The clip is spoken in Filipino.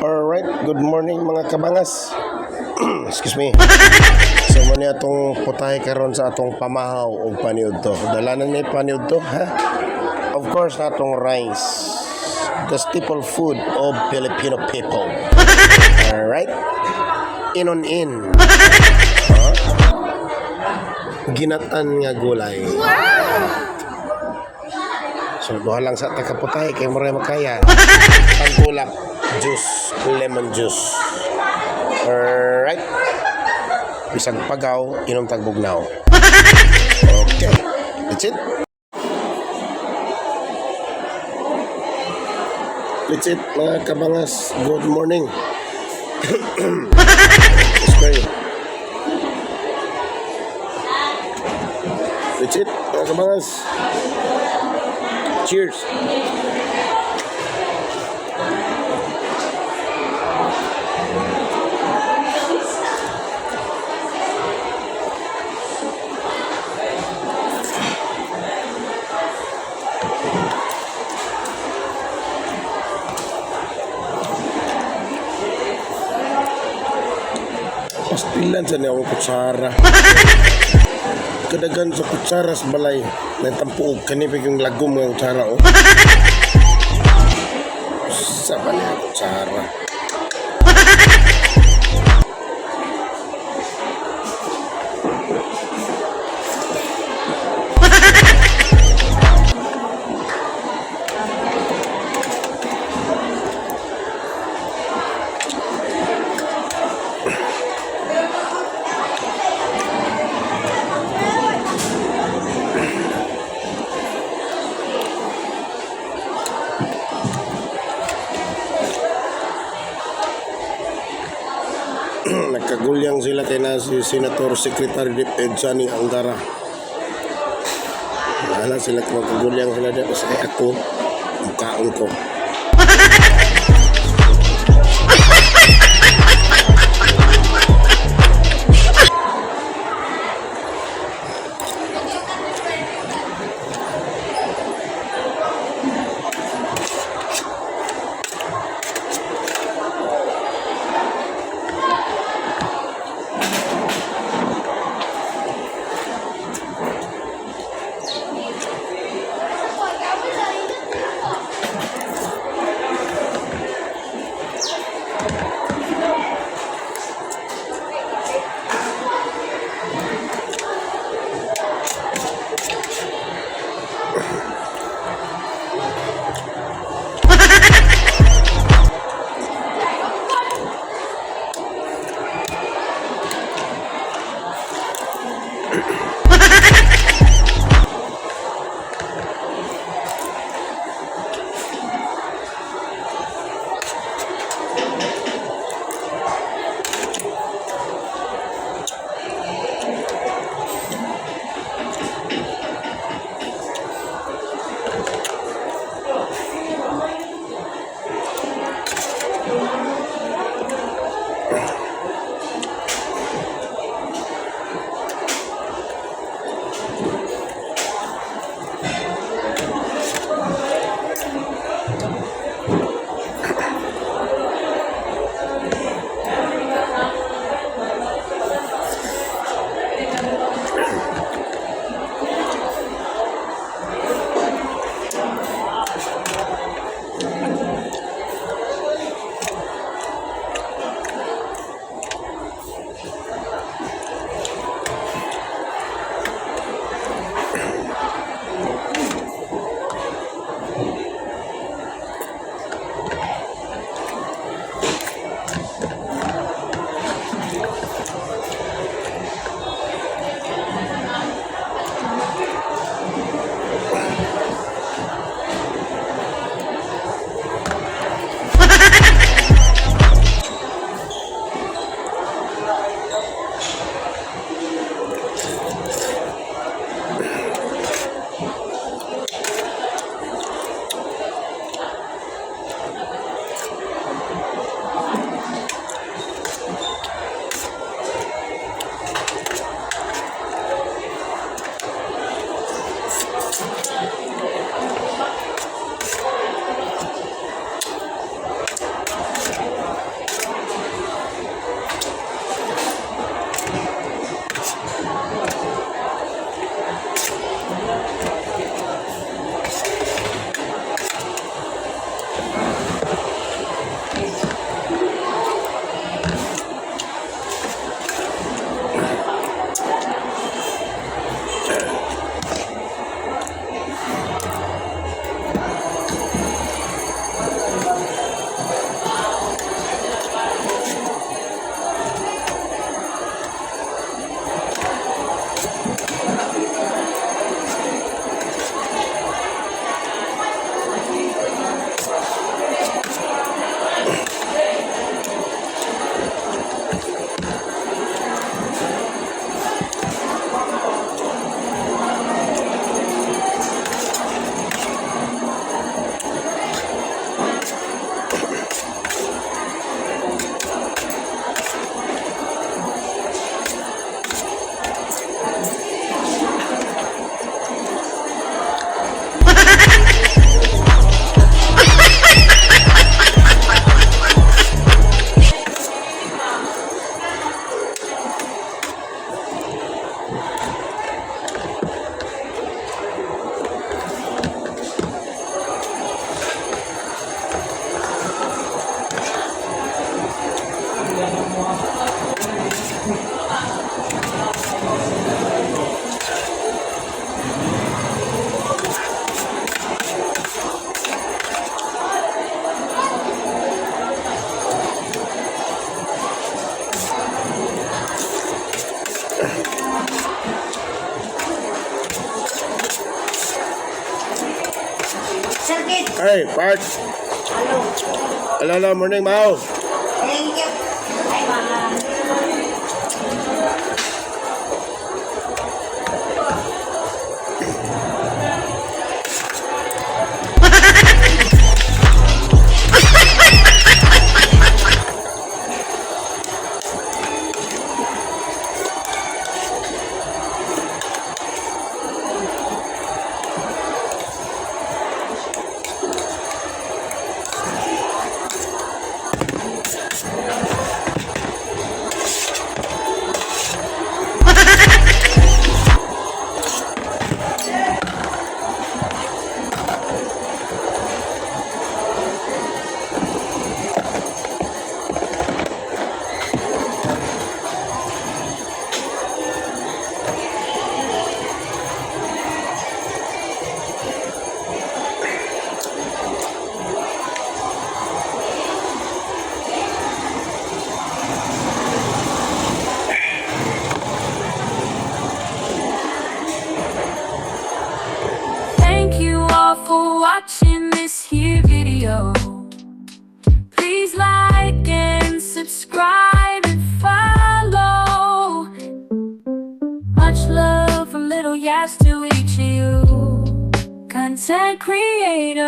Alright, good morning mga kabangas. Excuse me. So muna atong putahe karon sa atong pamahaw o paniudto. Dalanan ni paniudto, ha? Of course, atong rice. The staple food of Filipino people. Alright? In on in. Ginatan nga gulay. So, duha lang sa takaputay kay mura makaya. Pagulak, juice, lemon juice. Alright. Bisag pagaw, inom tagbugnaw. Okay. That's it. That's it, mga kabangas. Good morning. Spray. That's it, mga kabangas. Cheers. Pastilan sa niya akong kutsara. Kadagan sa kutsara sa balay. Naitampuog kanipig yung lagom ng kutsara. Oh. Sa balay ang kutsara. Nagkagulyang sila kay na si Senator Secretary Ed Sani Angara. Wala sila magkagulyang sila dito sa kay ako. Mukhaon ko. Ay, Park. Hello, morning, Mau. Thank you. Ay, mga. Thank you all for watching this here video. Please like and subscribe and follow. Much love from Little Yas to each of you content creators.